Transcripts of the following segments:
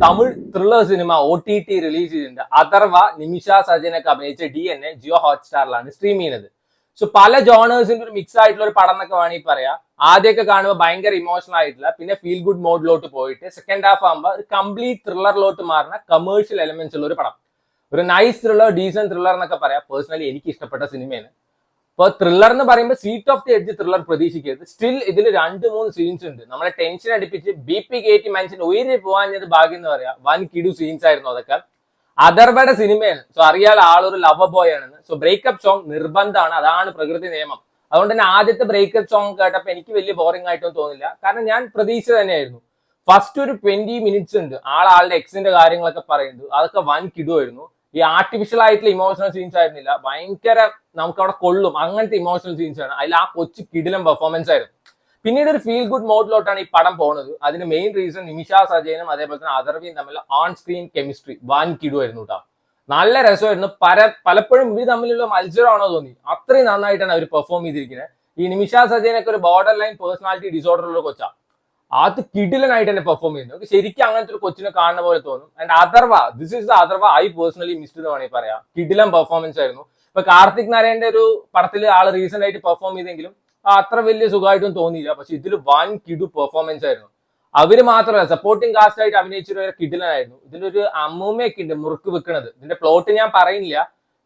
Tamil thriller cinema OTT release ചെയ്തിട്ടുണ്ട്. അഥർവ നിമിഷ സജനൊക്കെ അഭിനയിച്ച DNA Jio ഹോട്ട്സ്റ്റാറിലാണ് stream ചെയ്യുന്നത്. സോ പല ജോണേഴ്സിന്റെ ഒരു മിക്സ് ആയിട്ടുള്ള ഒരു പടം എന്നൊക്കെ വേണമെങ്കിൽ പറയാം. ആദ്യമൊക്കെ കാണുമ്പോൾ ഭയങ്കര ഇമോഷണൽ ആയിട്ടുള്ള, പിന്നെ ഫീൽ ഗുഡ് മോഡിലോട്ട് പോയിട്ട് സെക്കൻഡ് ഹാഫ് ആകുമ്പോൾ ഒരു കംപ്ലീറ്റ് ത്രില്ലറിലോട്ട് മാറുന്ന കമേഴ്ഷ്യൽ എലമെന്റ്സ് ഉള്ള ഒരു പടം. ഒരു നൈസ് ത്രില്ലർ, ഡീസന്റ് ത്രില്ലർ എന്നൊക്കെ പറയാം. പേഴ്സണലി എനിക്ക് ഇഷ്ടപ്പെട്ട സിനിമയാണ്. ഇപ്പോൾ ത്രില്ലർ എന്ന് പറയുമ്പോൾ sweet of the edge thriller പ്രതീക്ഷിക്കരുത്. സ്റ്റിൽ ഇതിൽ 2-3 സീൻസ് ഉണ്ട് നമ്മളെ ടെൻഷൻ അടിപ്പിച്ച് BP കയറ്റി മനുഷ്യൻ ഉയരി പോകാഞ്ഞത് ഭാഗ്യം എന്ന് പറയാം. വൻ കിടു സീൻസ് ആയിരുന്നു അതൊക്കെ. അഥർവയുടെ സിനിമയാണ്. സോ അറിയാൽ ആളൊരു ലവ് ബോയ് ആണെന്ന്. സോ ബ്രേക്കപ്പ് സോങ് നിർബന്ധമാണ്, അതാണ് പ്രകൃതി നിയമം. അതുകൊണ്ട് തന്നെ ആദ്യത്തെ ബ്രേക്കപ്പ് സോങ് കേട്ടപ്പോൾ എനിക്ക് വലിയ ബോറിംഗ് ആയിട്ടൊന്നും തോന്നില്ല. കാരണം ഞാൻ പ്രതീക്ഷ തന്നെയായിരുന്നു. ഫസ്റ്റ് ഒരു 20 മിനിറ്റ്സ് ഉണ്ട് ആളുടെ എക്സിന്റെ കാര്യങ്ങളൊക്കെ പറയുന്നത്, അതൊക്കെ വൻ കിടുവായിരുന്നു. ഈ ആർട്ടിഫിഷ്യൽ ആയിട്ടുള്ള ഇമോഷണൽ സീൻസ് ആയിരുന്നില്ല, ഭയങ്കര നമുക്ക് അവിടെ കൊള്ളും അങ്ങനത്തെ ഇമോഷണൽ സീൻസ് ആണ്. അതിൽ ആ കൊച്ചു കിടിലം പെർഫോമൻസ് ആയിരുന്നു. പിന്നീട് ഒരു ഫീൽ ഗുഡ് മോഡിലോട്ടാണ് ഈ പടം പോകുന്നത്. അതിന് മെയിൻ റീസൺ നിമിഷ സജയനും അതേപോലെ തന്നെ അഥർവയും തമ്മിൽ ഓൺ സ്ക്രീൻ കെമിസ്ട്രി വൻ കിടുവായിരുന്നു കേട്ടോ. നല്ല രസമായിരുന്നു. പലപ്പോഴും ഇവർ തമ്മിലുള്ള മത്സരമാണോ തോന്നി, അത്രയും നന്നായിട്ടാണ് അവർ പെർഫോം ചെയ്തിരിക്കുന്നത്. ഈ നിമിഷ സജയനൊക്കെ ഒരു ബോർഡർ ലൈൻ പേഴ്സണാലിറ്റി ഡിസോർഡർ ഉള്ള കൊച്ചാണ്. അത് കിടിലനായിട്ട് തന്നെ പെർഫോം ചെയ്യുന്നു. നമുക്ക് ശരിക്കും അങ്ങനത്തെ ഒരു കൊച്ചിനെ കാണുന്ന പോലെ തോന്നും. And Atharva, this is the Atharva I personally missed എന്ന് വേണമെങ്കിൽ പറയാം. കിടിലം പെർഫോമൻസ് ആയിരുന്നു. ഇപ്പൊ കാർത്തിക് നാരായണന്റെ ഒരു പടത്തിൽ ആള് റീസെന്റ് ആയിട്ട് പെർഫോം ചെയ്തെങ്കിലും അത്ര വലിയ സുഖമായിട്ടൊന്നും തോന്നിയില്ല. പക്ഷെ ഇതിൽ വൻ കിടു പെർഫോമൻസ് ആയിരുന്നു. അവര് മാത്രമല്ല, സപ്പോർട്ടിംഗ് കാസ്റ്റ് ആയിട്ട് അഭിനയിച്ചൊരു കിടിലനായിരുന്നു. ഇതിലൊരു അമ്മൂമ്മയൊക്കെ ഉണ്ട് മുറുക്ക് വെക്കുന്നത്. ഇതിന്റെ പ്ലോട്ട് ഞാൻ പറയുന്നില്ല,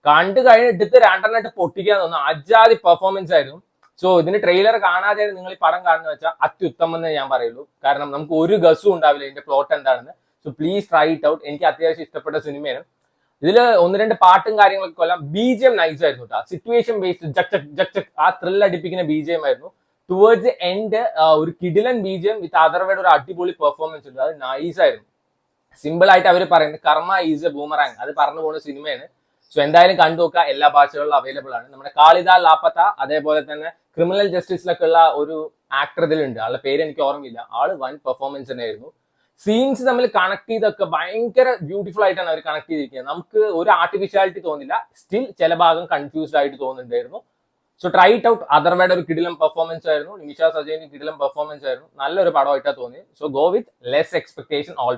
കണ്ടു കഴിഞ്ഞിട്ട് 2 പൊട്ടിക്കാൻ തോന്നുന്നു. അജാതി പെർഫോമൻസ് ആയിരുന്നു. സോ ഇതിന്റെ ട്രെയിലർ കാണാതെ നിങ്ങൾ ഈ പടം കാണുന്ന വെച്ചാൽ അത്യുത്തമം എന്നേ ഞാൻ പറയുള്ളൂ. കാരണം നമുക്ക് ഒരു ഗസും ഉണ്ടാവില്ല ഇതിന്റെ പ്ലോട്ട് എന്താണെന്ന്. So please try it out. എനിക്ക് അത്യാവശ്യം ഇഷ്ടപ്പെട്ട സിനിമയാണ്. ഇതിൽ 1-2 പാട്ടും കാര്യങ്ങളൊക്കെ കൊല്ലാം. BGM നൈസ് ആയിരുന്നു കേട്ടോ. സിറ്റുവേഷൻ ബേസ്ഡ് ജക് ആ ത്രിൽ അടിപ്പിക്കുന്ന BGM ആയിരുന്നു. ടുവേർഡ്സ് ദി എൻഡ് ഒരു കിടിലൻ BGM വിത്ത് അഥർവയുടെ ഒരു അടിപൊളി പെർഫോമൻസ് ഉണ്ട്. അത് നൈസ് ആയിരുന്നു. സിമ്പിൾ ആയിട്ട് അവർ പറയുന്നത് കർമ്മ ഈസ് എ ബൂമറാങ്, അത് പറഞ്ഞു പോകുന്ന സിനിമയാണ്. സോ എന്തായാലും കണ്ടു നോക്കുക. എല്ലാ ഭാഷകളിലും അവൈലബിൾ ആണ്. നമ്മുടെ കാളിദ ലാപ്പത്ത, അതേപോലെ തന്നെ ക്രിമിനൽ ജസ്റ്റിസിലൊക്കെ ഉള്ള ഒരു ആക്ടർ ഇതിലുണ്ട്. ആളുടെ പേര് എനിക്ക് ഓർമ്മയില്ല. ആള് വൻ പെർഫോമൻസ് തന്നെയായിരുന്നു. സീൻസ് തമ്മിൽ കണക്ട് ചെയ്തൊക്കെ ഭയങ്കര ബ്യൂട്ടിഫുൾ ആയിട്ടാണ് അവർ കണക്ട് ചെയ്തിരിക്കുന്നത്. നമുക്ക് ഒരു ആർട്ടിഫിഷ്യാലിറ്റി തോന്നില്ല. സ്റ്റിൽ ചില ഭാഗം കൺഫ്യൂസ്ഡ് ആയിട്ട് തോന്നുന്നുണ്ടായിരുന്നു. So try it out. അഥർവയുടെ ഒരു കിടിലം പെർഫോമൻസ് ആയിരുന്നു. നിമിഷ സജയന് കിടിലം പെർഫോമൻസ് ആയിരുന്നു. നല്ലൊരു പടമായിട്ടാണ് തോന്നിയത്. So go with less expectation all.